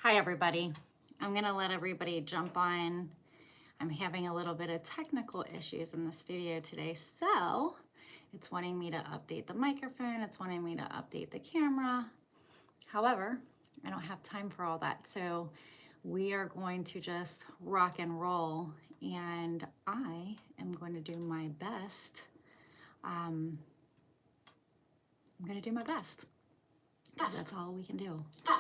Hi everybody. I'm gonna let everybody jump on. I'm having a little bit of technical issues in the studio today, so it's wanting me to update the microphone, it's wanting me to update the camera. However, I don't have time for all that, so we are going to just rock and roll, and I am going to do my best. I'm gonna do my best. That's all we can do. Okay.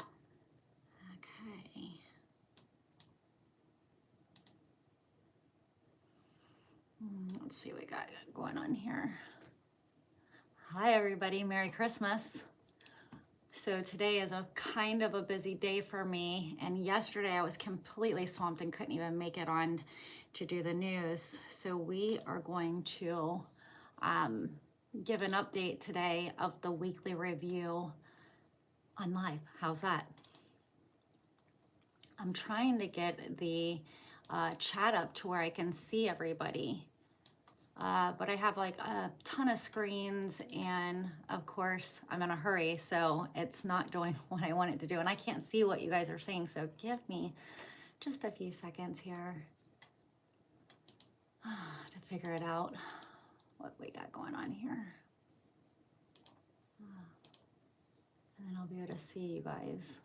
Let's see what we got going on here. Hi everybody, Merry Christmas. So today is a kind of a busy day for me, and yesterday I was completely swamped and couldn't even make it on to do the news. So we are going to give an update today of the weekly review on live. How's that? I'm trying to get the chat up to where I can see everybody. But I have like a ton of screens, and of course I'm in a hurry, so it's not doing what I want it to do, and I can't see what you guys are saying, so give me just a few seconds here to figure it out, what we got going on here. And then I'll be able to see you guys.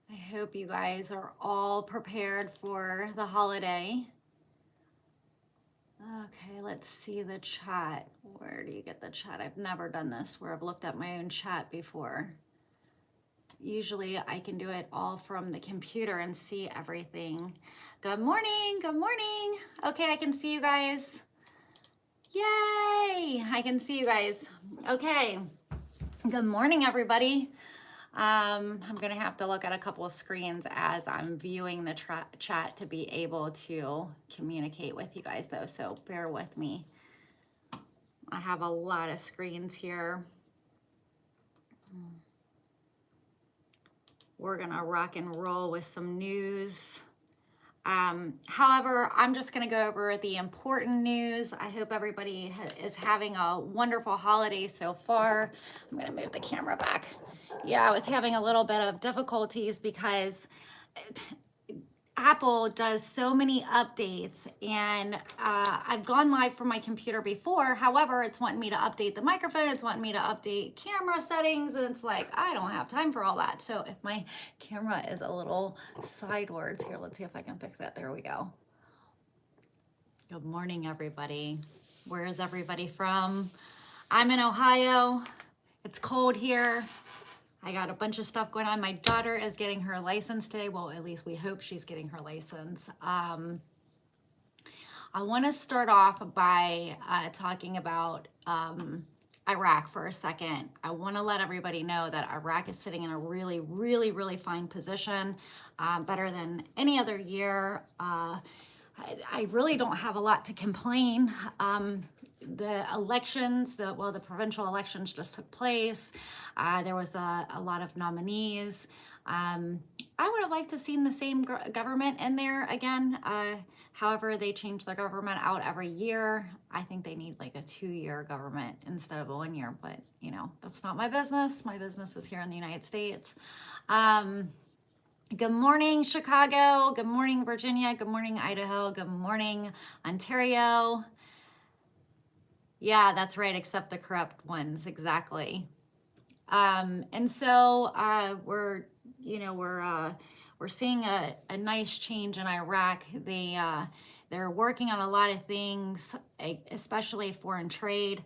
I hope you guys are all prepared for the holiday. Okay, let's see the chat. Where do you get the chat? I've never done this where I've looked at my own chat before. Usually I can do it all from the computer and see everything. Good morning, good morning. Okay, I can see you guys. Yay, I can see you guys. Okay, good morning everybody. I'm gonna have to look at a couple of screens as I'm viewing the chat to be able to communicate with you guys though, so bear with me. I have a lot of screens here. We're gonna rock and roll with some news. However, I'm just gonna go over the important news. I hope everybody is having a wonderful holiday so far. I'm gonna move the camera back. Yeah, I was having a little bit of difficulties because Apple does so many updates, and I've gone live from my computer before. However, it's wanting me to update the microphone, it's wanting me to update camera settings, and it's like, I don't have time for all that. So if my camera is a little sidewards here, let's see if I can fix that. There we go. Good morning, everybody. Where is everybody from? I'm in Ohio. It's cold here. I got a bunch of stuff going on. My daughter is getting her license today. Well, at least we hope she's getting her license. I want to start off by talking about Iraq for a second. I want to let everybody know that Iraq is sitting in a really, really, really fine position, better than any other year. I really don't have a lot to complain. The elections, the provincial elections just took place. There was a lot of nominees. I would have liked to have seen the same government in there again. However, they change their government out every year. I think they need like a 2-year government instead of a 1 year, but you know, that's not my business. My business is here in the United States. Good morning, Chicago. Good morning, Virginia. Good morning, Idaho. Good morning, Ontario. Yeah, that's right, except the corrupt ones, exactly. And so we're seeing a nice change in Iraq. They're working on a lot of things, especially foreign trade.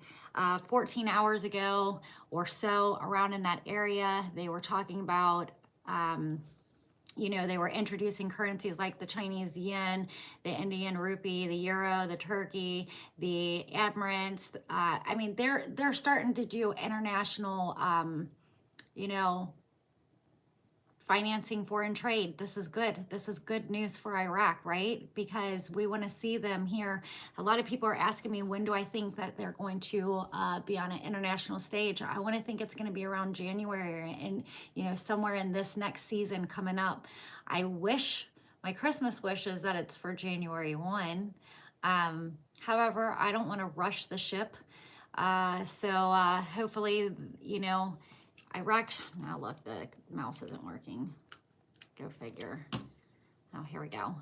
14 hours ago or so, around in that area, they were talking about they were introducing currencies like the Chinese yen, the Indian rupee, the euro, the turkey, the Emirates. I mean, they're starting to do international, financing foreign trade. This is good. This is good news for Iraq, right? Because we want to see them here. A lot of people are asking me, when do I think that they're going to be on an international stage? I want to think it's going to be around January and, somewhere in this next season coming up. I wish My Christmas wish is that it's for January 1. However, I don't want to rush the ship. So hopefully, you know, Iraq, now look, the mouse isn't working. Go figure. Oh, here we go.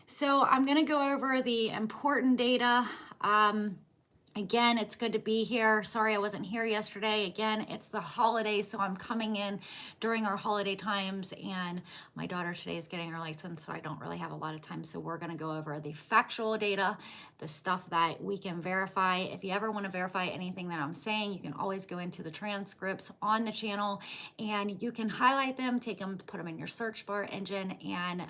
So I'm going to go over the important data. Again, it's good to be here. Sorry I wasn't here yesterday. Again, it's the holidays, so I'm coming in during our holiday times, and my daughter today is getting her license, so I don't really have a lot of time. So we're going to go over the factual data, the stuff that we can verify. If you ever want to verify anything that I'm saying, you can always go into the transcripts on the channel, and you can highlight them, take them, put them in your search bar engine, and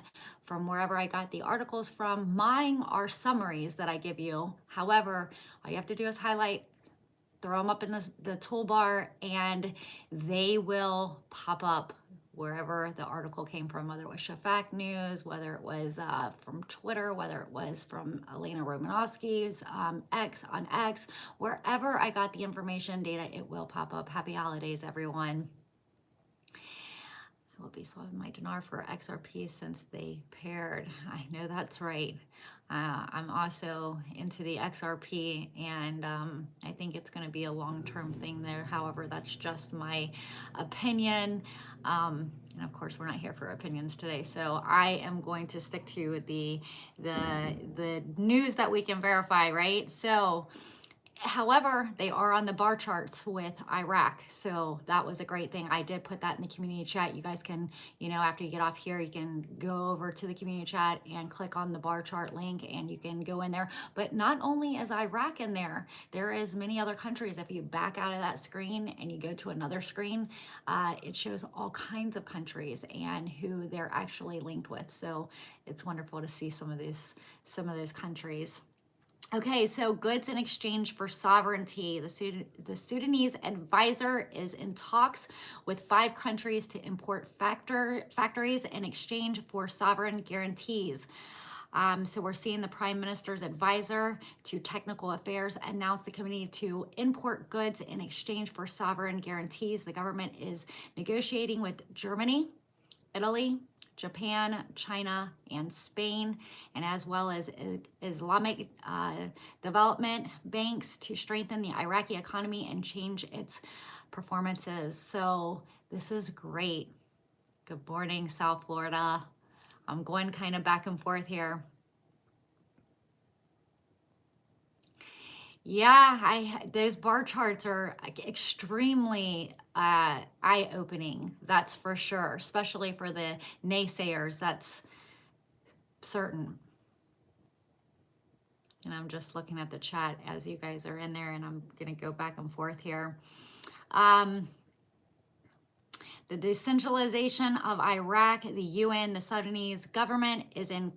from wherever I got the articles from, mine are summaries that I give you. However, all you have to do is highlight, throw them up in the toolbar, and they will pop up wherever the article came from, whether it was Shafak News, whether it was from Twitter, whether it was from Elena Romanowski's X, wherever I got the information data, it will pop up. Happy holidays, everyone. I will be swapping my dinar for XRP since they paired. I know that's right. I'm also into the XRP, and I think it's going to be a long-term thing there. However, that's just my opinion. And of course, we're not here for opinions today, so I am going to stick to the news that we can verify, right? So, however, they are on the bar charts with Iraq. So that was a great thing. I did put that in the community chat. You guys can, you know, after you get off here, you can go over to the community chat and click on the bar chart link, and you can go in there. But not only is Iraq in there, there is many other countries. If you back out of that screen and you go to another screen, it shows all kinds of countries and who they're actually linked with. So it's wonderful to see some of those countries. Okay, so goods in exchange for sovereignty. The Sudanese advisor is in talks with 5 countries to import factories in exchange for sovereign guarantees. So we're seeing the Prime Minister's advisor to technical affairs announce the committee to import goods in exchange for sovereign guarantees. The government is negotiating with Germany, Italy, Japan, China, and Spain, and as well as Islamic development banks to strengthen the Iraqi economy and change its performances. So this is great. Good morning, South Florida. I'm going kind of back and forth here. Yeah, those bar charts are extremely eye-opening, that's for sure, especially for the naysayers, that's certain. And I'm just looking at the chat as you guys are in there, and I'm going to go back and forth here. The decentralization of Iraq, the UN, the Sudanese government is in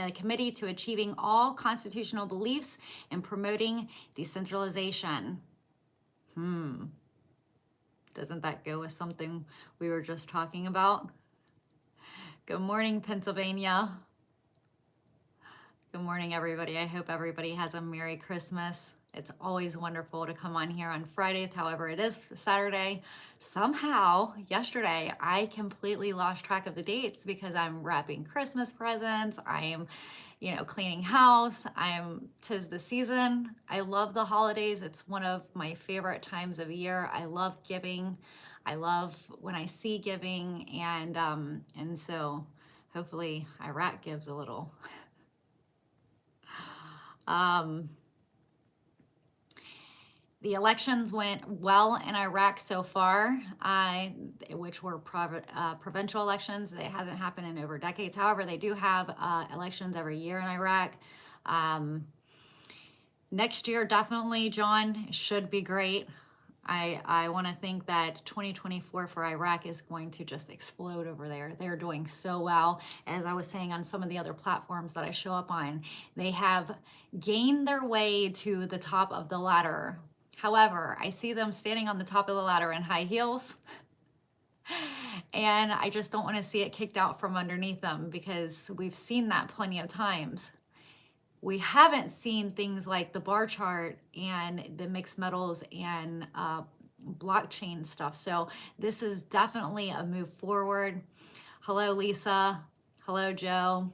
a committee to achieving all constitutional beliefs and promoting decentralization. Doesn't that go with something we were just talking about? Good morning, Pennsylvania. Good morning, everybody. I hope everybody has a Merry Christmas. It's always wonderful to come on here on Fridays. However, it is Saturday. Somehow, yesterday, I completely lost track of the dates because I'm wrapping Christmas presents. I am, you know, cleaning house. 'Tis the season. I love the holidays. It's one of my favorite times of year. I love giving. I love when I see giving, and so hopefully Iraq gives a little. The elections went well in Iraq so far, which were provincial elections. They hasn't happened in over decades. However, they do have elections every year in Iraq. Next year, definitely, John, should be great. I want to think that 2024 for Iraq is going to just explode over there. They're doing so well. As I was saying on some of the other platforms that I show up on, they have gained their way to the top of the ladder. However, I see them standing on the top of the ladder in high heels, and I just don't want to see it kicked out from underneath them, because we've seen that plenty of times. We haven't seen things like the bar chart and the mixed metals and blockchain stuff. So this is definitely a move forward. Hello, Lisa. Hello, Joe.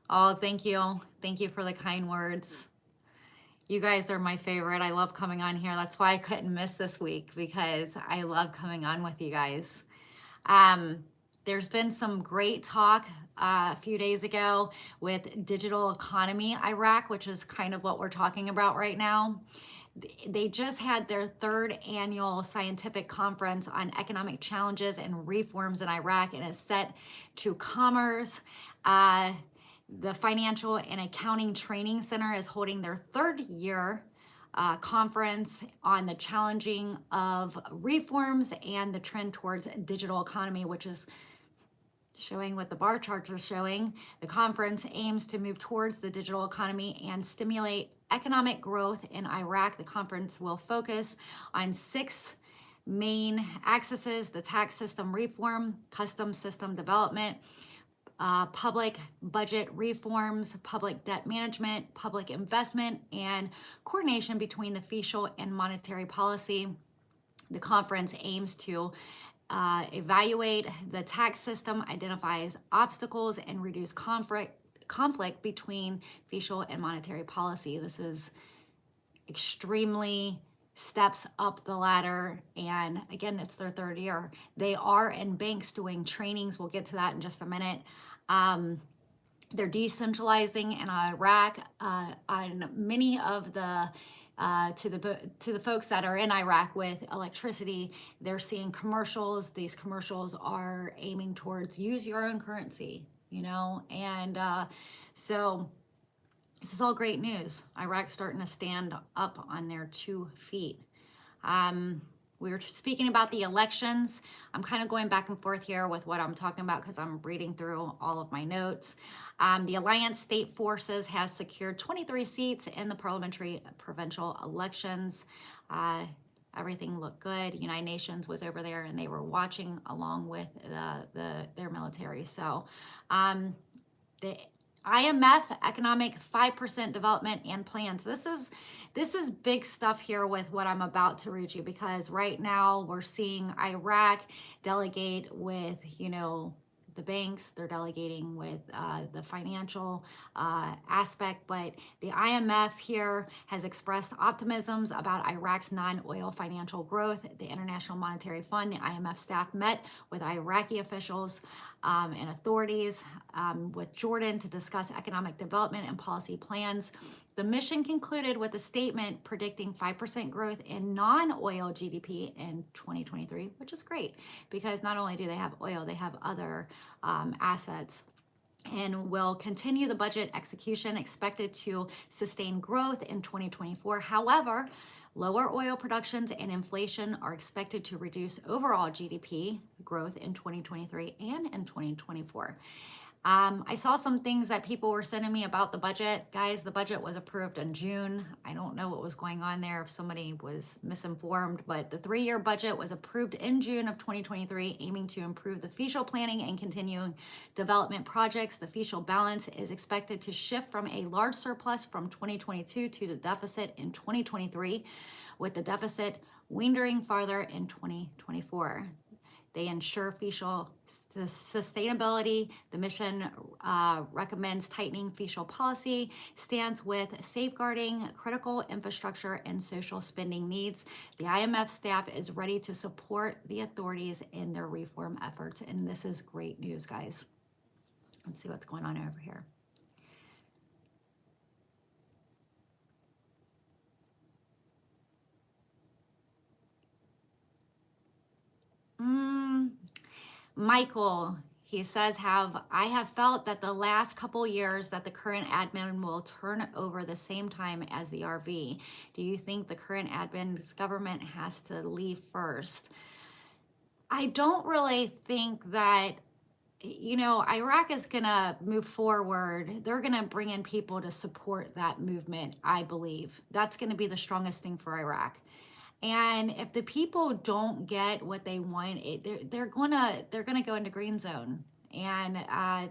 Oh, thank you. Thank you for the kind words. You guys are my favorite. I love coming on here. That's why I couldn't miss this week, because I love coming on with you guys. There's been some great talk a few days ago with digital economy Iraq, which is kind of what we're talking about right now. They just had their third annual scientific conference on economic challenges and reforms in Iraq, and it's set to commerce. The Financial and Accounting Training Center is holding their third year conference on the challenging of reforms and the trend towards digital economy, which is showing what the bar charts are showing. The conference aims to move towards the digital economy and stimulate economic growth in Iraq. The conference will focus on 6 main axes: the tax system reform, customs system development, public budget reforms, public debt management, public investment, and coordination between the fiscal and monetary policy. The conference aims to evaluate the tax system, identifies obstacles, and reduce conflict between fiscal and monetary policy. This is extremely steps up the ladder, and again, it's their third year. They are in banks doing trainings. We'll get to that in just a minute. They're decentralizing in Iraq on many of the to the folks that are in Iraq with electricity. They're seeing commercials. These commercials are aiming towards use your own currency, you know, and so this is all great news. Iraq's starting to stand up on their 2 feet. We were speaking about the elections. I'm kind of going back and forth here with what I'm talking about because I'm reading through all of my notes. The Alliance State Forces has secured 23 seats in the parliamentary provincial elections. Everything looked good. United Nations was over there and they were watching along with their military. So the IMF economic 5% development and plans. This is big stuff here with what I'm about to read you, because right now we're seeing Iraq delegate with, you know, the banks. They're delegating with the financial aspect, but the IMF here has expressed optimisms about Iraq's non-oil financial growth. The International Monetary Fund, the IMF staff met with Iraqi officials and authorities with Jordan to discuss economic development and policy plans. The mission concluded with a statement predicting 5% growth in non-oil GDP in 2023, which is great because not only do they have oil, they have other assets, and will continue the budget execution expected to sustain growth in 2024. However, lower oil productions and inflation are expected to reduce overall GDP growth in 2023 and in 2024. I saw some things that people were sending me about the budget. Guys, the budget was approved in June. I don't know what was going on there, if somebody was misinformed, but the 3-year budget was approved in June of 2023, aiming to improve the fiscal planning and continuing development projects. The fiscal balance is expected to shift from a large surplus from 2022 to the deficit in 2023, with the deficit winding farther in 2024. They ensure fiscal sustainability. The mission recommends tightening fiscal policy, stands with safeguarding critical infrastructure and social spending needs. The IMF staff is ready to support the authorities in their reform efforts. And this is great news, guys. Let's see what's going on over here. Michael, he says, I have felt that the last couple years that the current admin will turn over the same time as the RV. Do you think the current admin's government has to leave first? I don't really think that, you know, Iraq is going to move forward. They're going to bring in people to support that movement, I believe. That's going to be the strongest thing for Iraq. And if the people don't get what they want, they're gonna go into green zone. And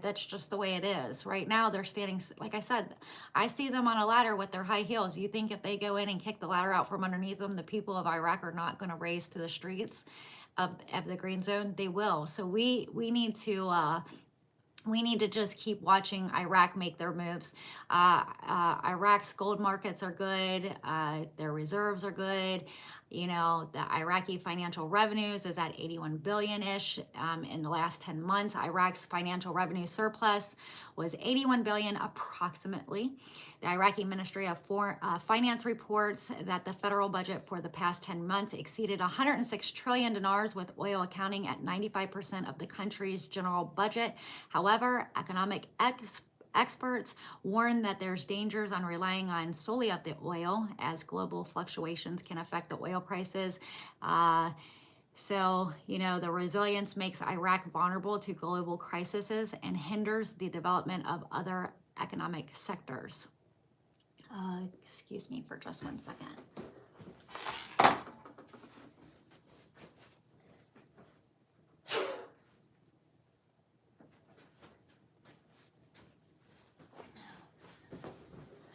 that's just the way it is. Right now, they're standing, like I said, I see them on a ladder with their high heels. You think if they go in and kick the ladder out from underneath them, the people of Iraq are not going to race to the streets of the green zone? They will. So we need to just keep watching Iraq make their moves. Iraq's gold markets are good. Their reserves are good. You know, the Iraqi financial revenues is at 81 billion-ish in the last 10 months. Iraq's financial revenue surplus was 81 billion approximately. The Iraqi Ministry of Finance reports that the federal budget for the past 10 months exceeded 106 trillion dinars, with oil accounting at 95% of the country's general budget. However, economic experts warn that there's dangers on relying on solely of the oil, as global fluctuations can affect the oil prices. So, you know, the resilience makes Iraq vulnerable to global crises and hinders the development of other economic sectors. Excuse me for just 1 second.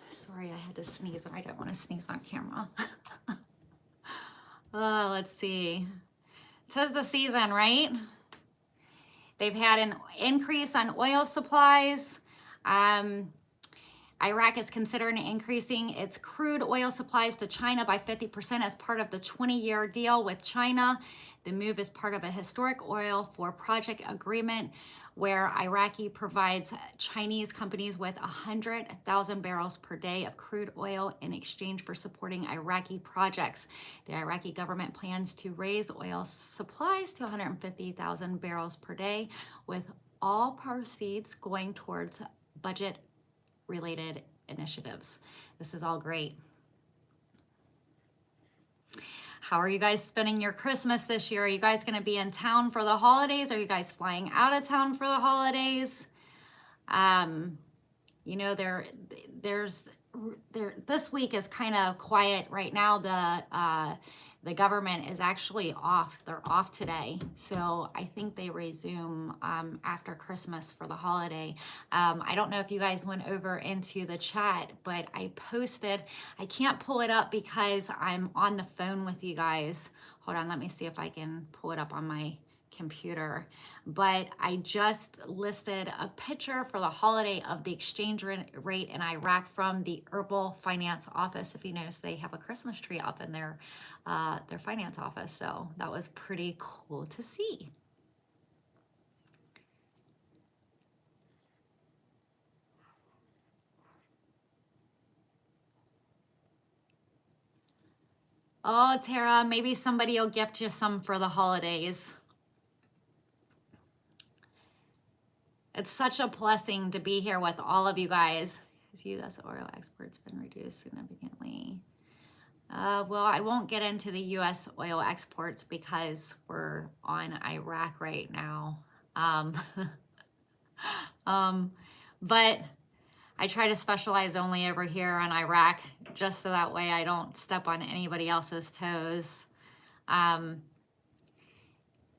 Sorry, I had to sneeze and I don't want to sneeze on camera. Let's see. 'Tis the season, right? They've had an increase on oil supplies. Iraq is considering increasing its crude oil supplies to China by 50% as part of the 20-year deal with China. The move is part of a historic oil for project agreement where Iraqi provides Chinese companies with 100,000 barrels per day of crude oil in exchange for supporting Iraqi projects. The Iraqi government plans to raise oil supplies to 150,000 barrels per day, with all proceeds going towards budget-related initiatives. This is all great. How are you guys spending your Christmas this year? Are you guys going to be in town for the holidays? Are you guys flying out of town for the holidays? You know, this week is kind of quiet right now. The government is actually off. They're off today. So I think they resume after Christmas for the holiday. I don't know if you guys went over into the chat, but I posted, I can't pull it up because I'm on the phone with you guys. Hold on, let me see if I can pull it up on my computer. But I just listed a picture for the holiday of the exchange rate in Iraq from the Herbal Finance Office. If you notice, they have a Christmas tree up in their finance office. So that was pretty cool to see. Oh, Tara, maybe somebody will gift you some for the holidays. It's such a blessing to be here with all of you guys. As U.S. oil exports been reduced significantly. Well, I won't get into the U.S. oil exports because we're on Iraq right now. But I try to specialize only over here on Iraq, just so that way I don't step on anybody else's toes.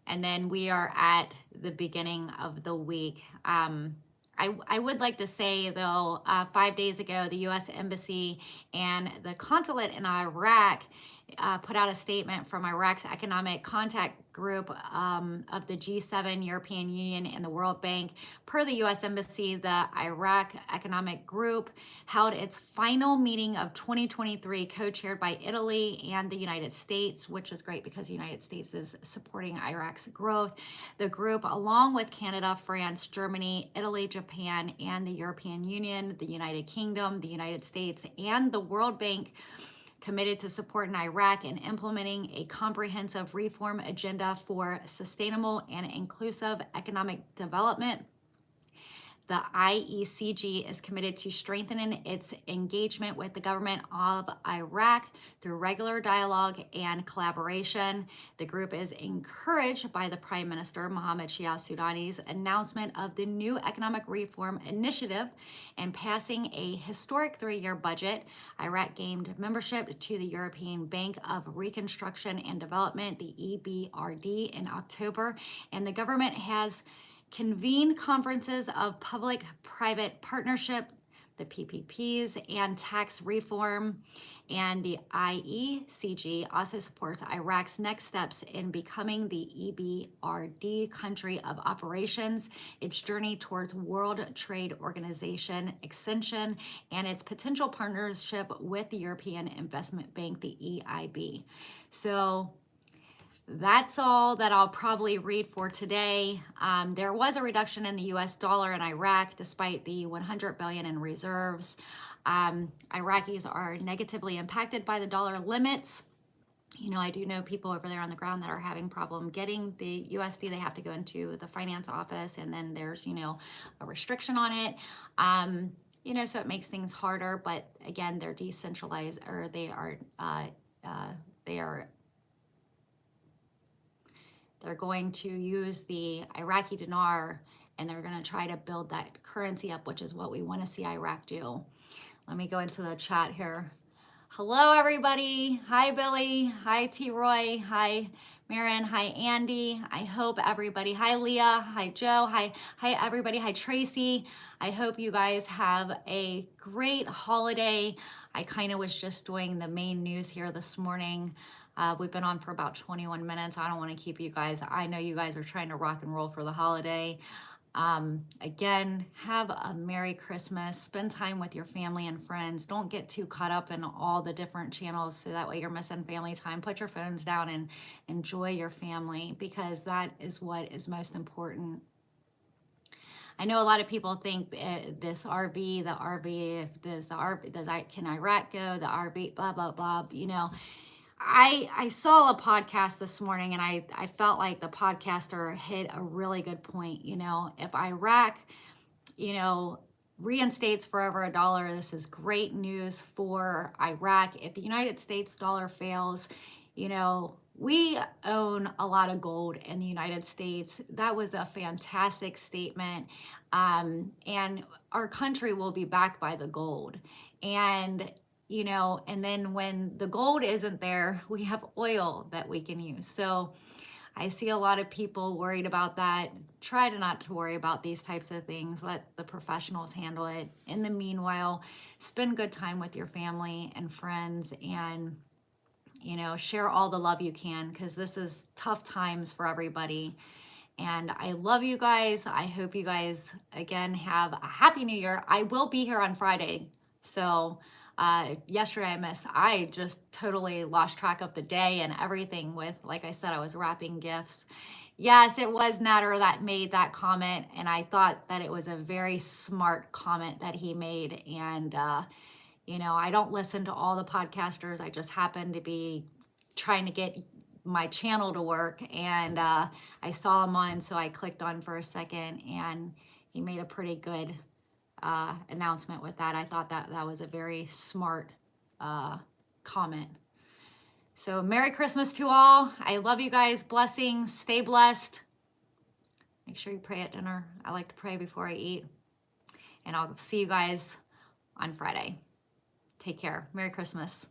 And then we are at the beginning of the week. I would like to say, though, 5 days ago, the U.S. Embassy and the consulate in Iraq put out a statement from Iraq's Economic Contact Group of the G7, European Union, and the World Bank. Per the U.S. Embassy, the Iraq Economic Group held its final meeting of 2023, co-chaired by Italy and the United States, which is great because the United States is supporting Iraq's growth. The group, along with Canada, France, Germany, Italy, Japan, and the European Union, the United Kingdom, the United States, and the World Bank, committed to supporting Iraq in implementing a comprehensive reform agenda for sustainable and inclusive economic development. The IECG is committed to strengthening its engagement with the government of Iraq through regular dialogue and collaboration. The group is encouraged by the Prime Minister Mohammed Shia Soudani's announcement of the new economic reform initiative and passing a historic 3-year budget. Iraq gained membership to the European Bank of Reconstruction and Development, the EBRD, in October, and the government has convene conferences of public-private partnership, the PPPs, and tax reform. And the IECG also supports Iraq's next steps in becoming the EBRD country of operations, its journey towards World Trade Organization extension, and its potential partnership with the European Investment Bank, the EIB. So that's all that I'll probably read for today. There was a reduction in the US dollar in Iraq despite the 100 billion in reserves. Iraqis are negatively impacted by the dollar limits. You know, I do know people over there on the ground that are having problem getting the USD. They have to go into the finance office, and then there's, you know, a restriction on it. You know, so it makes things harder, but again, they're decentralized, or they're going to use the Iraqi dinar, and they're going to try to build that currency up, which is what we want to see Iraq do. Let me go into the chat here. Hello, everybody. Hi, Billy. Hi, T. Roy. Hi, Marin. Hi, Andy. I hope everybody. Hi, Leah. Hi, Joe. Hi, everybody. Hi, Tracy. I hope you guys have a great holiday. I kind of was just doing the main news here this morning. We've been on for about 21 minutes. I don't want to keep you guys. I know you guys are trying to rock and roll for the holiday. Again, have a Merry Christmas. Spend time with your family and friends. Don't get too caught up in all the different channels so that way you're missing family time. Put your phones down and enjoy your family, because that is what is most important. I know a lot of people think this RB, the RB, if there's the RB, can Iraq go, the RB, blah, blah, blah, you know. I saw a podcast this morning, and I felt like the podcaster hit a really good point. You know, if Iraq, you know, reinstates for over $1, this is great news for Iraq. If the United States dollar fails, you know, we own a lot of gold in the United States. That was a fantastic statement. And our country will be backed by the gold. And you know, and then when the gold isn't there, we have oil that we can use. So I see a lot of people worried about that. Try to not to worry about these types of things. Let the professionals handle it. In the meanwhile, spend good time with your family and friends, and, you know, share all the love you can, because this is tough times for everybody. And I love you guys. I hope you guys, again, have a happy new year. I will be here on Friday. So yesterday I just totally lost track of the day and everything with, like I said, I was wrapping gifts. Yes, it was Natter that made that comment, and I thought that it was a very smart comment that he made. And, you know, I don't listen to all the podcasters. I just happen to be trying to get my channel to work, and I saw him on, so I clicked on for a second, and he made a pretty good announcement with that. I thought that was a very smart comment. So Merry Christmas to all. I love you guys. Blessings. Stay blessed. Make sure you pray at dinner. I like to pray before I eat. And I'll see you guys on Friday. Take care. Merry Christmas.